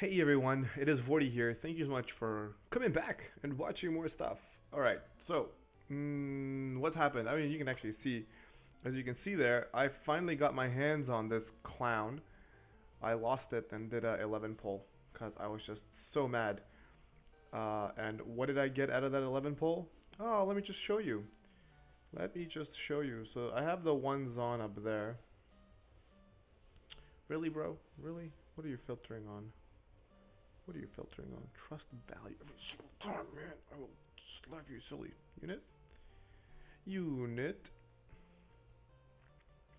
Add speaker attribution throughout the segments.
Speaker 1: Hey everyone, it is Vortie here. Thank you so much for coming back and watching more stuff. Alright, so, what's happened? I mean, you can actually see, as you can see there, I finally got my hands on this clown. I lost it and did a 11 pull, because I was just so mad. And what did I get out of that 11 pull? Oh, let me just show you. Let me just show you. So I have the one Zon up there. Really, bro? Really? What are you filtering on? What are you filtering on? Trust value. Every single time, man. I will slap you, silly. Unit? Unit.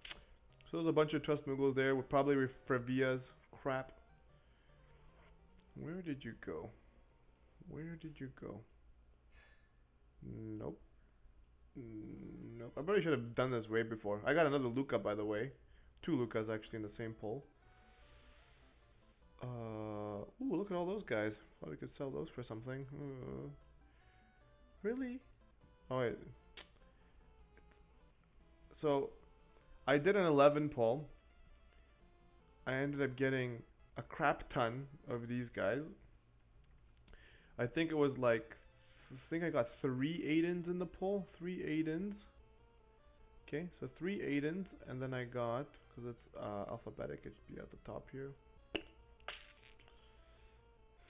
Speaker 1: So there's a bunch of trust moogles there. With probably Frevia's crap. Where did you go? Where did you go? Nope. Nope. I probably should have done this way before. I got another Luca, by the way. Two Lucas actually in the same pull. Ooh, look at all those guys. Probably could sell those for something. Really? Oh wait. So, I did an 11 pull. I ended up getting a crap ton of these guys. I think it was like, I think I got 3 Aidens in the pull. 3 Aidens. Okay, so 3 Aidens, and then I got, because it's alphabetic, it should be at the top here.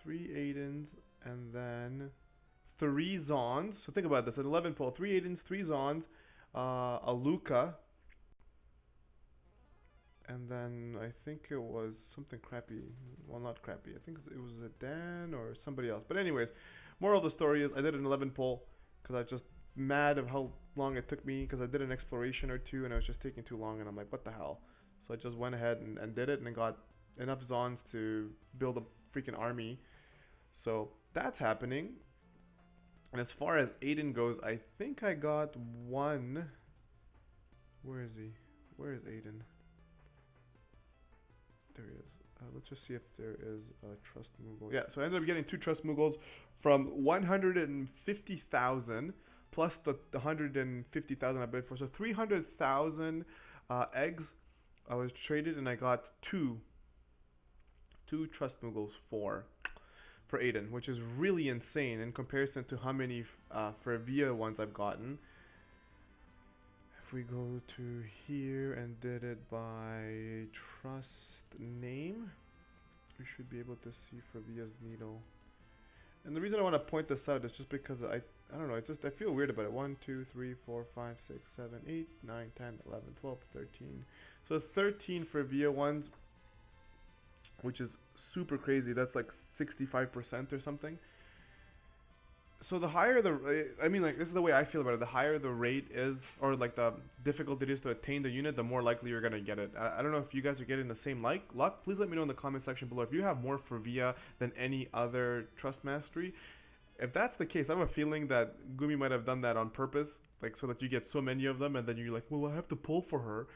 Speaker 1: 3 Aidens, and then 3 Zons. So think about this, an 11 pull, 3 Aidens, 3 Zons, a Luca, and then I think it was something crappy. Well, not crappy. I think it was a Dan or somebody else. But anyways, moral of the story is I did an 11 pull because I was just mad of how long it took me, because I did an exploration or two and it was just taking too long, and I'm like, what the hell? So I just went ahead and did it, and got enough Zons to build a freaking army. So that's happening. And as far as Aiden goes, I think I got one. Where is he? Where is Aiden? There he is. Let's just see if there is a trust moogle. Yeah, so I ended up getting 2 trust moogles from 150,000 plus the 150,000 I bid for. So 300,000 eggs I was traded, and I got two trust moogles for Aiden, which is really insane in comparison to how many Frevia ones I've gotten. If we go to here and did it by trust name, we should be able to see Frevia's needle. And the reason I want to point this out is just because I don't know, it's just I feel weird about it. 1, 2, 3, 4, 5, 6, 7, 8, 9, 10, 11, 12, 13. So 13 Frevia ones, which is super crazy. That's like 65% or something. So the higher the, I mean, like, this is the way I feel about it. The higher the rate is, or like the difficulty it is to attain the unit, the more likely you're gonna get it. I don't know if you guys are getting the same luck. Please let me know in the comment section below if you have more Frevia than any other Trust Mastery. If that's the case, I have a feeling that Gumi might have done that on purpose, like so that you get so many of them, and then you're like, well, I have to pull for her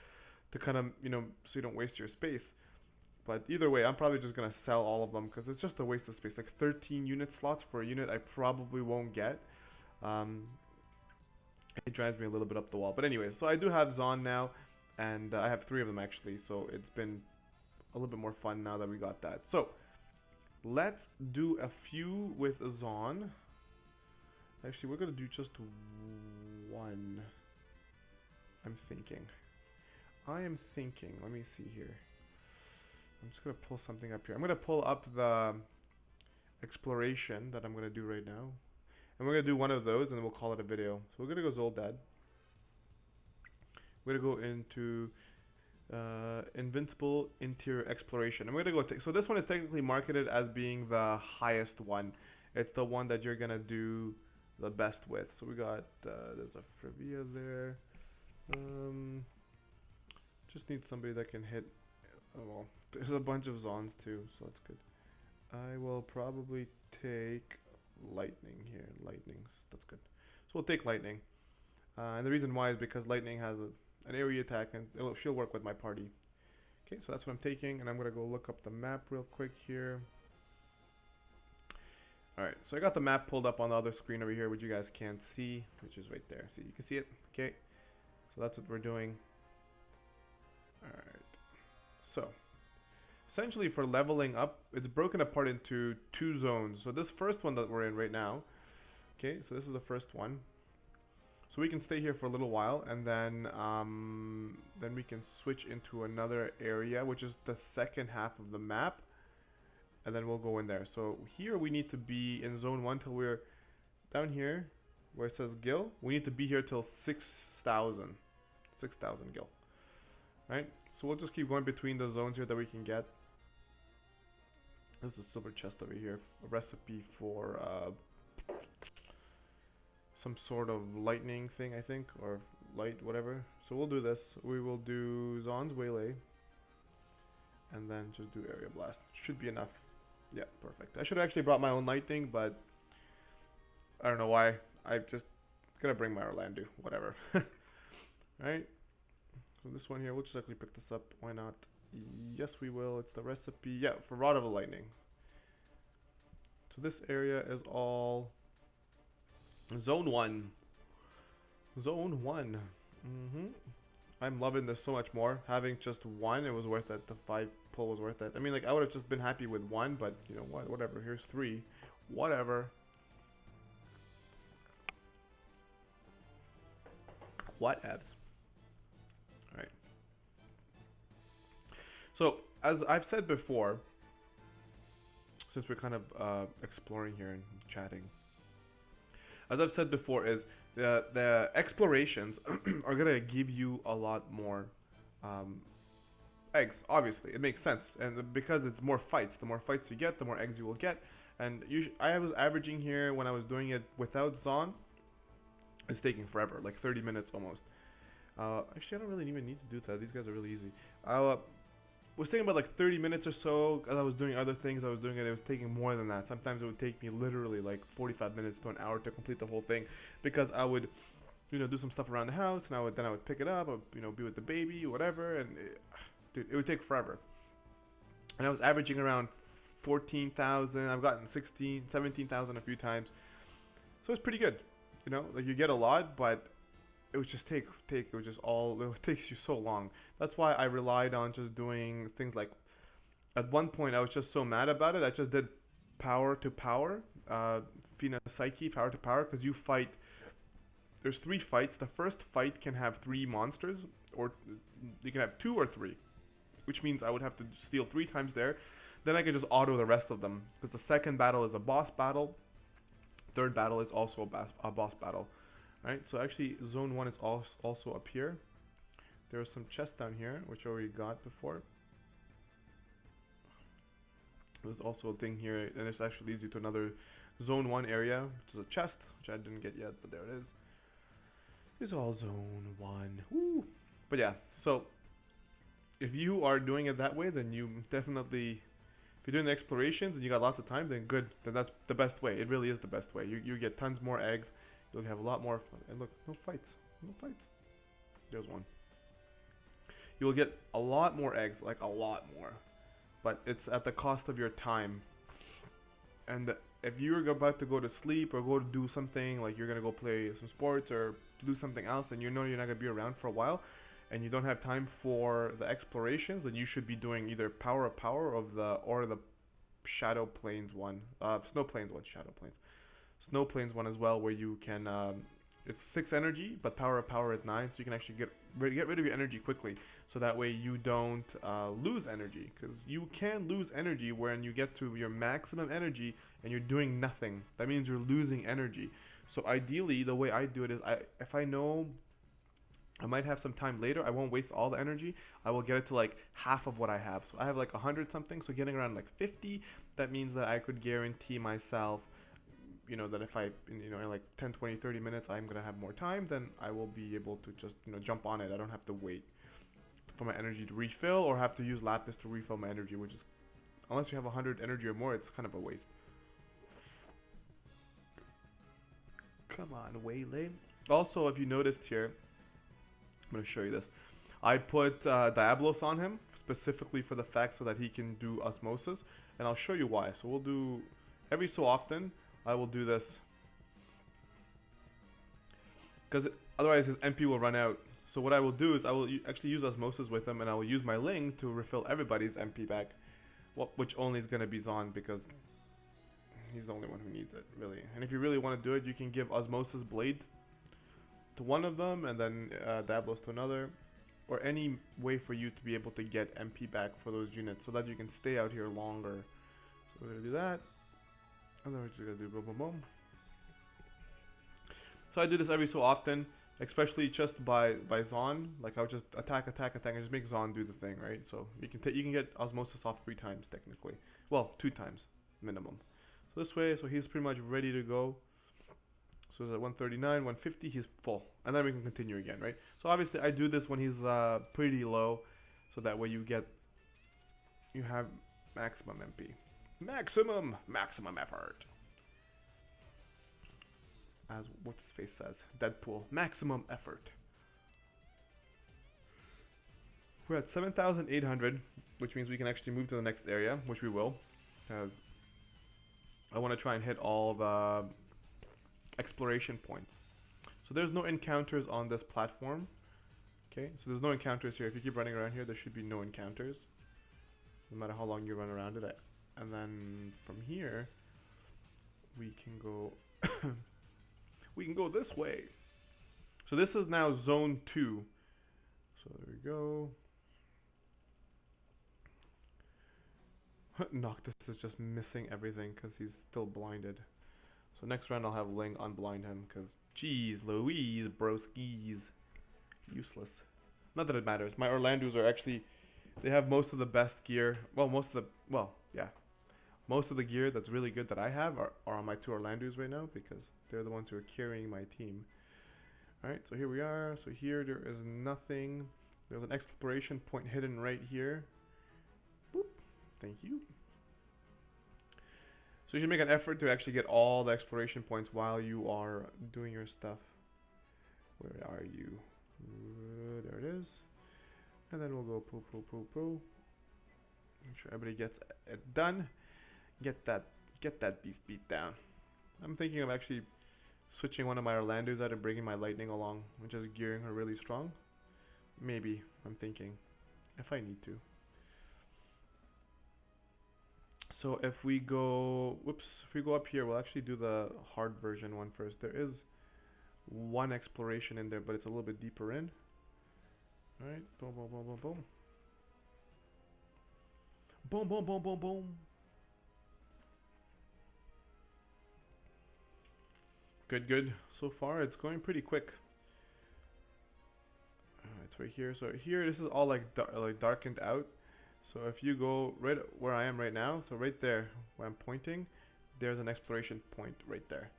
Speaker 1: to kind of, you know, so you don't waste your space. But either way, I'm probably just going to sell all of them because it's just a waste of space. Like 13 unit slots for a unit I probably won't get. It drives me a little bit up the wall. But anyways, so I do have Zon now, and I have 3 of them actually. So it's been a little bit more fun now that we got that. So let's do a few with Zon. Actually, we're going to do just one. I'm thinking. Let me see here. I'm just going to pull something up here. I'm going to pull up the exploration that I'm going to do right now. And we're going to do one of those, and then we'll call it a video. So we're going to go Zoldad. We're going to go into Invincible Interior Exploration. I'm going to go so this one is technically marketed as being the highest one. It's the one that you're going to do the best with. So we got, there's a Frevia there. Just need somebody that can hit. Oh, well, there's a bunch of Zons too, so that's good. I will probably take Lightning here. That's good. So we'll take Lightning. And the reason why is because Lightning has an area attack, and she'll work with my party. Okay, so that's what I'm taking, and I'm going to go look up the map real quick here. Alright, so I got the map pulled up on the other screen over here, which you guys can't see, which is right there. See, you can see it? Okay, so that's what we're doing. Alright. So, essentially for leveling up, it's broken apart into 2 zones. So this first one that we're in right now, okay, so this is the first one. So we can stay here for a little while, and then we can switch into another area, which is the second half of the map, and then we'll go in there. So here we need to be in zone 1 till we're down here where it says gil. We need to be here till 6,000 gil, right? So we'll just keep going between the zones here that we can get. This is a silver chest over here, a recipe for some sort of lightning thing, I think, or light, whatever. So we'll do this. We will do Zon's Waylay, and then just do Area Blast. Should be enough. Yeah, perfect. I should have actually brought my own lightning, but I don't know why. I just gotta bring my Orlando, whatever. Right? So this one here, we'll just actually pick this up. Why not? Yes, we will. It's the recipe. Yeah, for Rod of the Lightning. So this area is all Zone 1. Zone 1. I'm loving this so much more. Having just one, it was worth it. The 5 pull was worth it. I mean, like, I would have just been happy with 1, but, you know, what? Whatever. Here's 3. Whatever. Whatevs. Alright. So, as I've said before, since we're kind of exploring here and chatting, as I've said before, is the explorations are gonna give you a lot more eggs. Obviously, it makes sense, and because it's more fights, the more fights you get, the more eggs you will get. And I was averaging here when I was doing it without Zon. It's taking forever, like 30 minutes almost. Actually, I don't really even need to do that. These guys are really easy. Was taking about like 30 minutes or so as I was doing other things. I was doing it. It was taking more than that. Sometimes it would take me literally like 45 minutes to an hour to complete the whole thing, because I would, you know, do some stuff around the house, and I would pick it up, or, you know, be with the baby, whatever, and dude, it would take forever. And I was averaging around 14,000. I've gotten 16, 17,000 a few times, so it's pretty good. You know, like, you get a lot, but it would just it was just all, it takes you so long. That's why I relied on just doing things like, at one point I was just so mad about it, I just did power to power, Fina Psyche, power to power, because you fight, there's 3 fights. The first fight can have 3 monsters, or you can have 2 or 3, which means I would have to steal 3 times there. Then I could just auto the rest of them, because the second battle is a boss battle, third battle is also a boss battle. Right, so actually zone 1 is also up here. There was some chests down here, which I already got before. There's also a thing here, and this actually leads you to another zone 1 area, which is a chest, which I didn't get yet, but there it is. It's all zone 1. Woo! But yeah, so if you are doing it that way, then you definitely, if you're doing the explorations and you got lots of time, then good. Then that's the best way. It really is the best way. You get tons more eggs. You'll have a lot more fun. And look, no fights. No fights. There's one. You'll get a lot more eggs, like a lot more. But it's at the cost of your time. And if you're about to go to sleep or go to do something, like you're going to go play some sports or do something else, and you know you're not going to be around for a while, and you don't have time for the explorations, then you should be doing either power of power or the Shadow Plains one. Snow Plains one, Shadow Plains. Snow Plains one as well, where you can, it's 6 energy, but power of power is 9, so you can actually get rid of your energy quickly, so that way you don't lose energy, because you can lose energy when you get to your maximum energy and you're doing nothing. That means you're losing energy. So ideally, the way I do it is, if I know I might have some time later, I won't waste all the energy. I will get it to like half of what I have. So I have like 100 something, so getting around like 50, that means that I could guarantee myself, you know, that if I, you know, in like 10, 20, 30 minutes, I'm going to have more time, then I will be able to just, you know, jump on it. I don't have to wait for my energy to refill or have to use Lapis to refill my energy, which is, unless you have 100 energy or more, it's kind of a waste. Come on, Waylay. Also, if you noticed here, I'm going to show you this. I put Diablos on him, specifically for the fact so that he can do Osmosis, and I'll show you why. So we'll do, every so often, I will do this, because otherwise his MP will run out. So what I will do is I will actually use Osmosis with him, and I will use my Ling to refill everybody's MP back. Well, which only is gonna be Zon because he's the only one who needs it, really. And if you really want to do it, you can give Osmosis Blade to one of them and then Diablos to another, or any way for you to be able to get MP back for those units so that you can stay out here longer. So we're gonna do that, and then we're just gonna do boom, boom, boom. So I do this every so often, especially just by Zon. Like I'll just attack, and just make Zon do the thing, right? So you can get Osmosis off 3 times technically. Well, 2 times minimum. So this way, so he's pretty much ready to go. So it's at 139, 150, he's full. And then we can continue again, right? So obviously I do this when he's pretty low, so that way you have maximum MP. Maximum effort. As what's his face says, Deadpool, maximum effort. We're at 7,800, which means we can actually move to the next area, which we will, because I want to try and hit all the exploration points. So there's no encounters on this platform. Okay, so there's no encounters here. If you keep running around here, there should be no encounters, no matter how long you run around it. And then from here, we can go. We can go this way. So this is now zone 2. So there we go. Noctis is just missing everything because he's still blinded. So next round I'll have Ling unblind him because jeez Louise broskies. Useless. Not that it matters. My Orlandos are actually, they have most of the best gear. Well, most of the gear that's really good that I have are on my 2 Orlandos right now because they're the ones who are carrying my team. Alright, so here we are. So here there is nothing. There's an exploration point hidden right here. Boop. Thank you. So you should make an effort to actually get all the exploration points while you are doing your stuff. Where are you? There it is. And then we'll go poo. Make sure everybody gets it done. Get that beast beat down. I'm thinking of actually switching one of my Orlandos out and bringing my Lightning along, which is gearing her really strong. Maybe, I'm thinking, if I need to. So if we go, if we go up here, we'll actually do the hard version one first. There is one exploration in there, but it's a little bit deeper in. Alright, boom, boom, boom, boom, boom. Boom, boom, boom, boom, boom. Good. So far, it's going pretty quick. It's right here. So here, this is all like darkened out. So if you go right where I am right now, so right there where I'm pointing, there's an exploration point right there.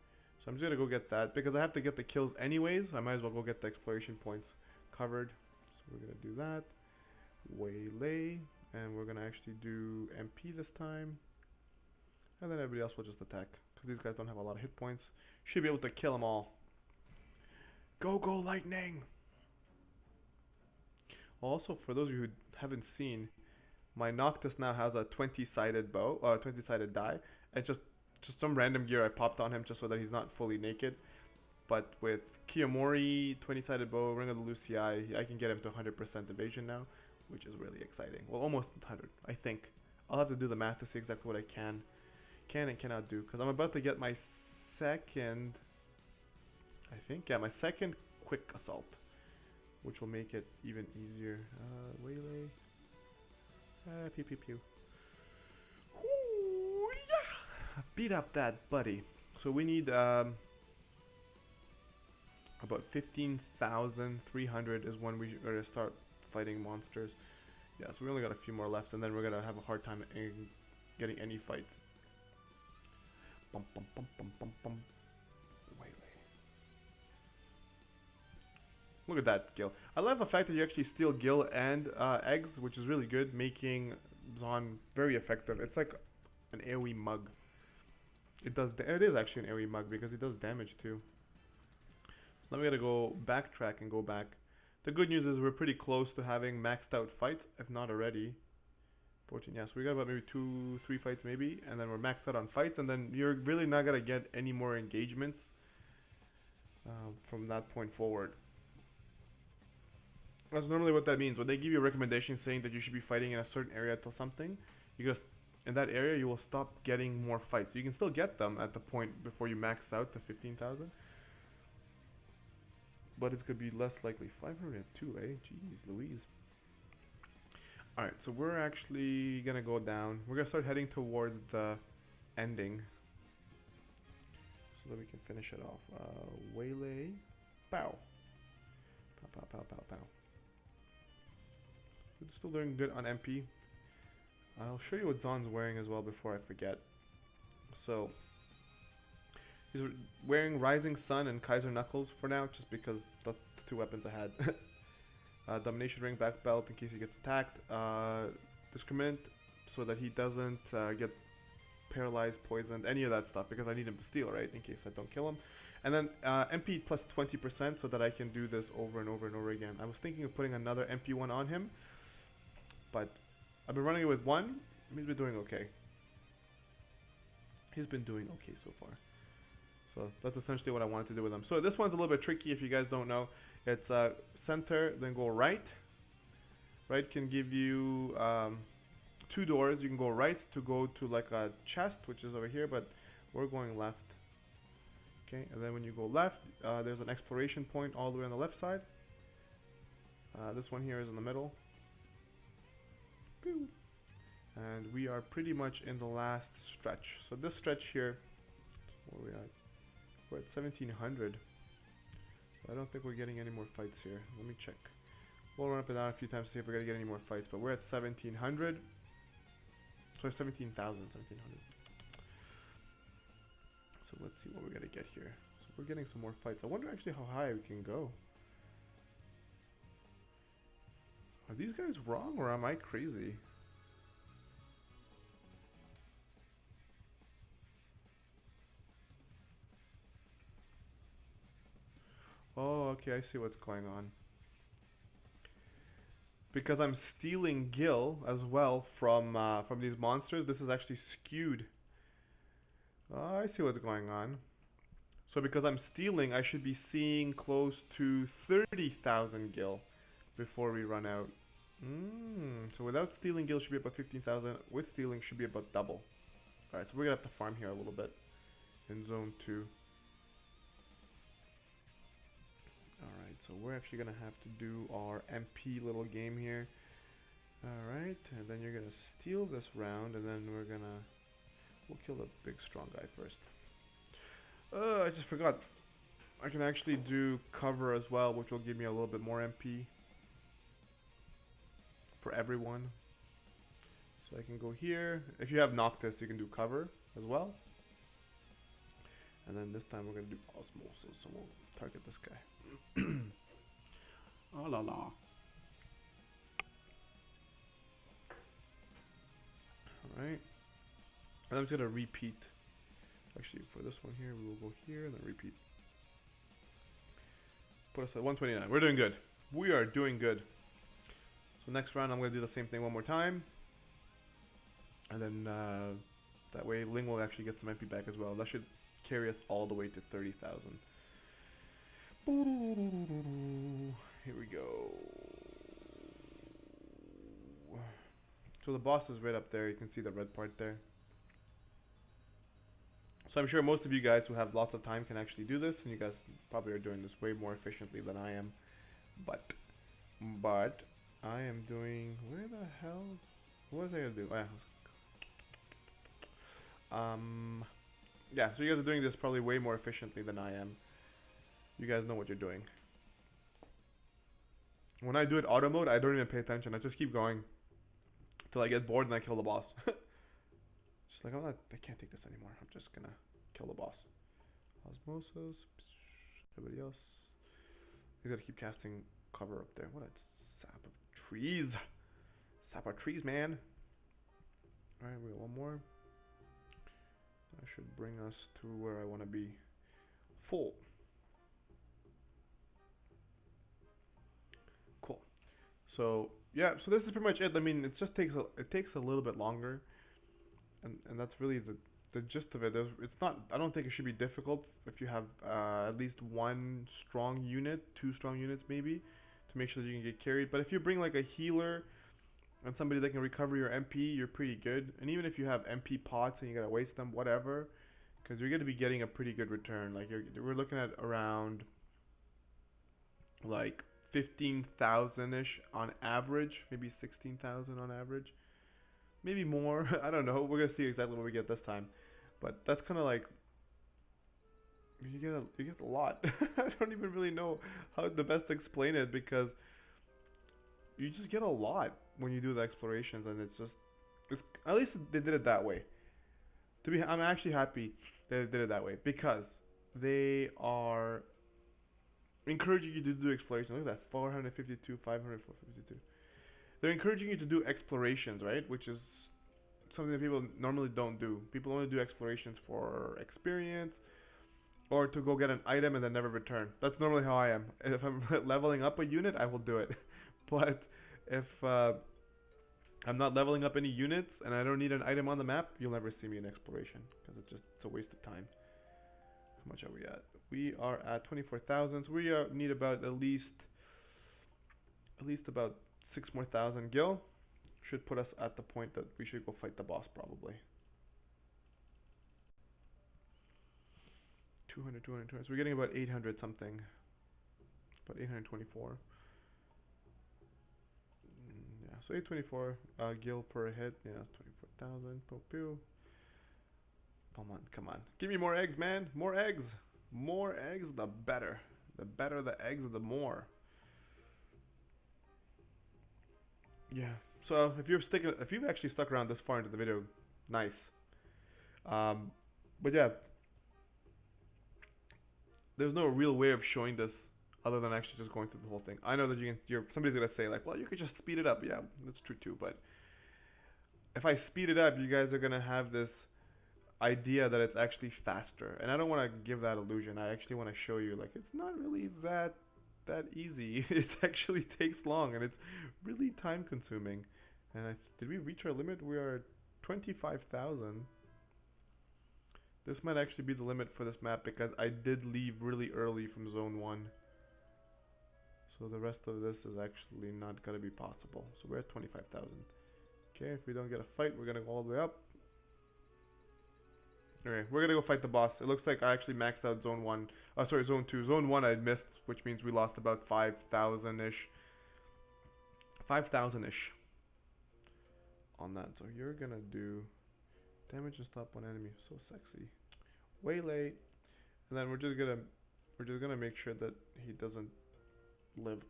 Speaker 1: So I'm just gonna go get that because I have to get the kills anyways. I might as well go get the exploration points covered. So we're gonna do that. Waylay, and we're gonna actually do MP this time, and then everybody else will just attack because these guys don't have a lot of hit points. Should be able to kill them all. Go Lightning! Also, for those of you who haven't seen, my Noctis now has a 20-sided bow, 20-sided die, and just some random gear I popped on him just so that he's not fully naked. But with Kiyomori, 20-sided bow, Ring of the Lucii, I can get him to 100% evasion now, which is really exciting. Well, almost 100, I think. I'll have to do the math to see exactly what I can and cannot do, because I'm about to get my second, my second quick assault, which will make it even easier. Waylay. Pew pew pew. Ooh, yeah. Beat up that buddy. So we need about 15,300 is when we are gonna start fighting monsters. Yeah, so we only got a few more left, and then we're gonna have a hard time getting any fights. Bum bum bum bum bum bum. Waylay. Look at that Gil. I love the fact that you actually steal Gil and eggs, which is really good, making Zon very effective. It's like an AoE mug. It is actually an AoE mug because it does damage too. So now we gotta go backtrack and go back. The good news is we're pretty close to having maxed out fights, if not already. 14, yeah, so we got about maybe 2-3 fights maybe, and then we're maxed out on fights, and then you're really not gonna get any more engagements from that point forward. That's normally what that means. When they give you a recommendation saying that you should be fighting in a certain area till something, you just in that area, you will stop getting more fights. You can still get them at the point before you max out to 15,000. But it's going to be less likely. 502, eh? Jeez Louise. Alright, so we're actually going to go down. We're going to start heading towards the ending. So that we can finish it off. Waylay. Pow. Pow, pow, pow, pow, pow. We're still doing good on MP. I'll show you what Zon's wearing as well before I forget. So, he's wearing Rising Sun and Kaiser Knuckles for now, just because that's the 2 weapons I had. Domination Ring, back belt in case he gets attacked. Discriminant, so that he doesn't get paralyzed, poisoned, any of that stuff, because I need him to steal, right, in case I don't kill him. And then MP plus 20% so that I can do this over and over and over again. I was thinking of putting another MP one on him, but I've been running it with one. He's been doing okay. He's been doing okay so far. So that's essentially what I wanted to do with him. So this one's a little bit tricky if you guys don't know. It's center, then go right. Right can give you 2 doors. You can go right to go to like a chest, which is over here, but we're going left. Okay, and then when you go left, there's an exploration point all the way on the left side. This one here is in the middle. Pew. And we are pretty much in the last stretch. So this stretch here, where are we at? We're at 1700. I don't think we're getting any more fights here. Let me check. We'll run up and down a few times to see if we're going to get any more fights. But we're at 1700. Sorry, 17,000, 1700. So let's see what we're going to get here. So we're getting some more fights. I wonder actually how high we can go. Are these guys wrong or am I crazy? Oh, okay, I see what's going on. Because I'm stealing gil as well from these monsters, this is actually skewed. Oh, I see what's going on. So because I'm stealing, I should be seeing close to 30,000 gil before we run out. So without stealing gil should be about 15,000. With stealing should be about double. Alright, so we're going to have to farm here a little bit in zone 2. Alright, so we're actually going to have to do our MP little game here. Alright, and then you're going to steal this round, and then we'll kill the big strong guy first. I just forgot. I can actually do cover as well, which will give me a little bit more MP for everyone. So I can go here. If you have Noctis, you can do cover as well. And then this time we're going to do osmosis, so we'll target this guy. Oh la la. Alright. And I'm just going to repeat. Actually, for this one here, we will go here and then repeat. Put us at 129. We're doing good. We are doing good. So next round, I'm going to do the same thing one more time. And then that way, Ling will actually get some MP back as well. That should carry us all the way to 30,000. Here we go. So the boss is right up there. You can see the red part there. So I'm sure most of you guys who have lots of time can actually do this, and you guys probably are doing this way more efficiently than I am. But I am doing, where the hell? What was I gonna do? Yeah, so you guys are doing this probably way more efficiently than I am. You guys know what you're doing. When I do it auto mode, I don't even pay attention. I just keep going till I get bored and I kill the boss. Just like, I can't take this anymore. I'm just gonna kill the boss. Osmosis. Everybody else. He's gotta keep casting cover up there. What a sap of trees. Sap of trees, man. Alright, we got one more. That should bring us to where I want to be. Full. Cool. So yeah, so this is pretty much it. I mean, it just takes a little bit longer, and that's really the gist of it. It's not. I don't think it should be difficult if you have at least one strong unit, 2 strong units maybe, to make sure that you can get carried. But if you bring like a healer and somebody that can recover your MP, you're pretty good. And even if you have MP pots and you gotta waste them, whatever, because you're gonna be getting a pretty good return. Like we're looking at around like 15,000 ish on average, maybe 16,000 on average, maybe more. I don't know. We're gonna see exactly what we get this time, but that's kind of like you get a lot. I don't even really know how the best to explain it, because you just get a lot when you do the explorations, and it's at least they did it that way. I'm actually happy that they did it that way, because they are encouraging you to do exploration. Look at that, 452, 500, 452. They're encouraging you to do explorations, right? Which is something that people normally don't do. People only do explorations for experience, or to go get an item and then never return. That's normally how I am. If I'm leveling up a unit, I will do it. But if I'm not leveling up any units and I don't need an item on the map, you'll never see me in exploration, because it's a waste of time. How much are we at? We are at 24,000. So we need about at least about 6 more thousand gil. Should put us at the point that we should go fight the boss probably. 200, 200, 200. So we're getting about 800 something. About 824. Yeah, so 824 gil per hit. Yeah, 24,000. Pew. Come on, come on. Give me more eggs, man. More eggs. More eggs, the better. The better the eggs, the more. Yeah. So if you've actually stuck around this far into the video, nice. But yeah, there's no real way of showing this other than actually just going through the whole thing. I know that somebody's gonna say like, well, you could just speed it up. Yeah, that's true too. But if I speed it up, you guys are gonna have this idea that it's actually faster, and I don't want to give that illusion. I actually want to show you like it's not really that easy. It actually takes long, and it's really time consuming. And did we reach our limit? We are 25,000. This might actually be the limit for this map, because I did leave really early from zone 1. So the rest of this is actually not going to be possible. So we're at 25,000. Okay, if we don't get a fight, we're going to go all the way up. Okay, we're going to go fight the boss. It looks like I actually maxed out zone 1. Oh, sorry, zone 2. Zone 1 I missed, which means we lost about 5,000-ish. 5,000-ish on that. So you're going to do damage and stop one enemy. So sexy. Way late. And then we're just gonna make sure that he doesn't live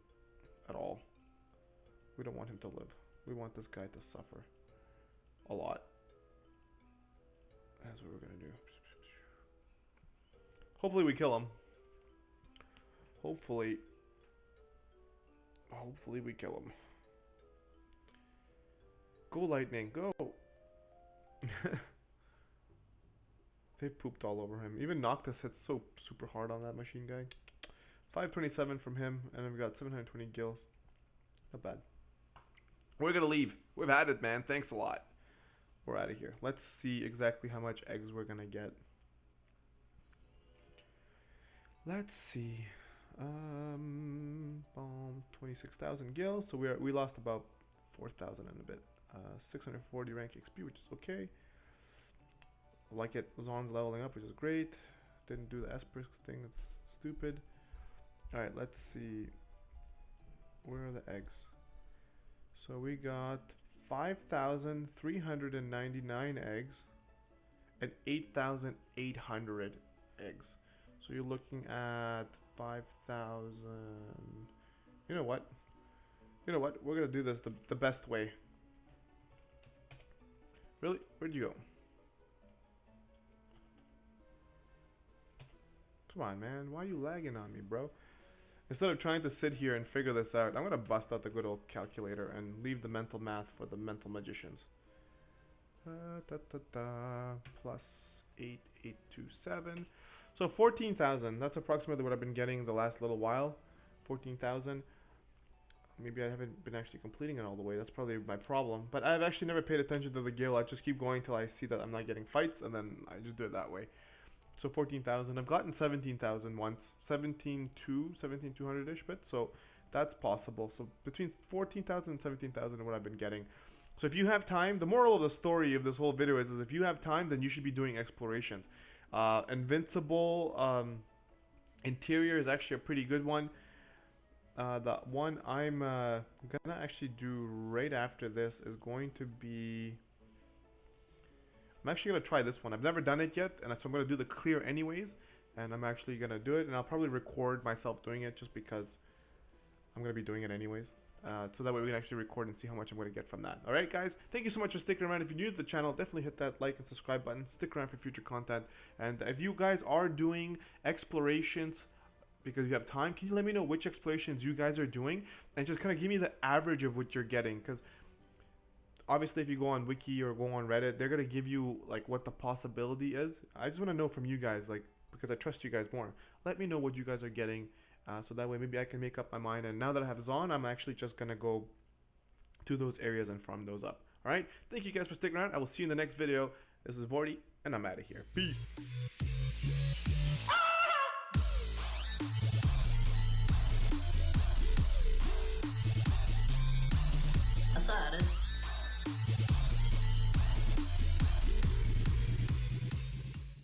Speaker 1: at all. We don't want him to live. We want this guy to suffer a lot. That's what we're gonna do. Hopefully we kill him. Hopefully we kill him. Go lightning, go. They pooped all over him. Even Noctis hit so super hard on that machine guy. 527 from him, and then we got 720 gills. Not bad. We're gonna leave. We've had it, man. Thanks a lot. We're out of here. Let's see exactly how much eggs we're gonna get. Let's see. 26,000 gills. So we lost about 4,000 and a bit. 640 rank XP, which is okay. Like it, Zon's leveling up, which is great. Didn't do the Esper thing, that's stupid. Alright, let's see. Where are the eggs? So we got 5,399 eggs and 8,800 eggs. So you're looking at 5,000. You know what? We're gonna do this the best way. Really? Where'd you go? Come on, man. Why are you lagging on me, bro? Instead of trying to sit here and figure this out, I'm going to bust out the good old calculator and leave the mental math for the mental magicians. Plus 8,827. So 14,000. That's approximately what I've been getting the last little while. 14,000. Maybe I haven't been actually completing it all the way. That's probably my problem. But I've actually never paid attention to the guild. I just keep going till I see that I'm not getting fights, and then I just do it that way. So 14,000. I've gotten 17,000 once. 17,200-ish bit. So That's possible. So between 14,000 and 17,000 is what I've been getting. So if you have time, the moral of the story of this whole video is if you have time, then you should be doing explorations. Invincible interior is actually a pretty good one. The one I'm gonna actually do right after this is going to be... I'm actually gonna try this one. I've never done it yet, and so I'm gonna do the clear anyways. And I'm actually gonna do it, and I'll probably record myself doing it just because I'm gonna be doing it anyways. So that way we can actually record and see how much I'm going to get from that. Alright guys, thank you so much for sticking around. If you're new to the channel, definitely hit that like and subscribe button. Stick around for future content. And if you guys are doing explorations because you have time, can you let me know which explorations you guys are doing? And just kind of give me the average of what you're getting. Because obviously if you go on Wiki or go on Reddit, they're going to give you like what the possibility is. I just want to know from you guys, like, because I trust you guys more. Let me know what you guys are getting. So that way maybe I can make up my mind. And now that I have XON, I'm actually just going to go to those areas and farm those up. Alright, thank you guys for sticking around. I will see you in the next video. This is Vortie, and I'm out of here. Peace.
Speaker 2: I saw it.